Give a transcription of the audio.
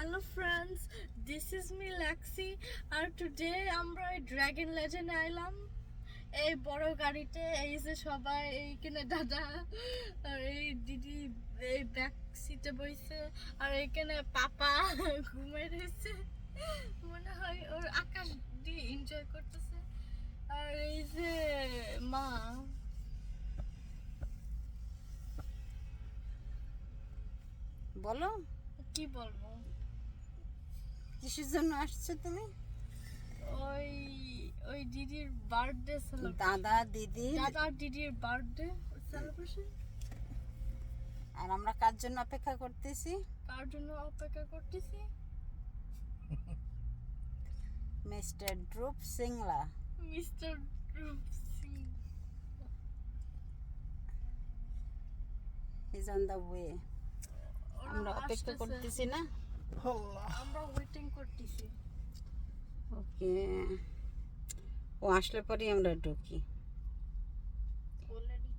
Hello friends, this is me Lexi আর today আমরা dragon লেজেন্ডে আইলাম এই বড় গাড়িতে। এই যে সবাই এইখানে দাদা আর এই দিদি এই ব্যাক সিটে বসে আর এইখানে পাপা ঘুমিয়ে রয়েছে, মনে হয় ওর আকাশ দিয়ে এনজয় করতেছে। আর এই যে মা, বলো কি বলবো, কিসের জন্য আসছো তুমি? ওই ওই দিদির বার্থডে দাদা দিদি দাদা দিদির বার্থডে সেলিব্রেশন। আর আমরা কার জন্য অপেক্ষা করতেছি? কার জন্য অপেক্ষা করতেছি? Mister Dhruv Singla. Mister Dhruv Singh is on the way. আমরা অপেক্ষা করতেছি না, আমরা ওয়েটিং করতেছি। ওকে, ও আসলে পরেই আমরা ঢুকি।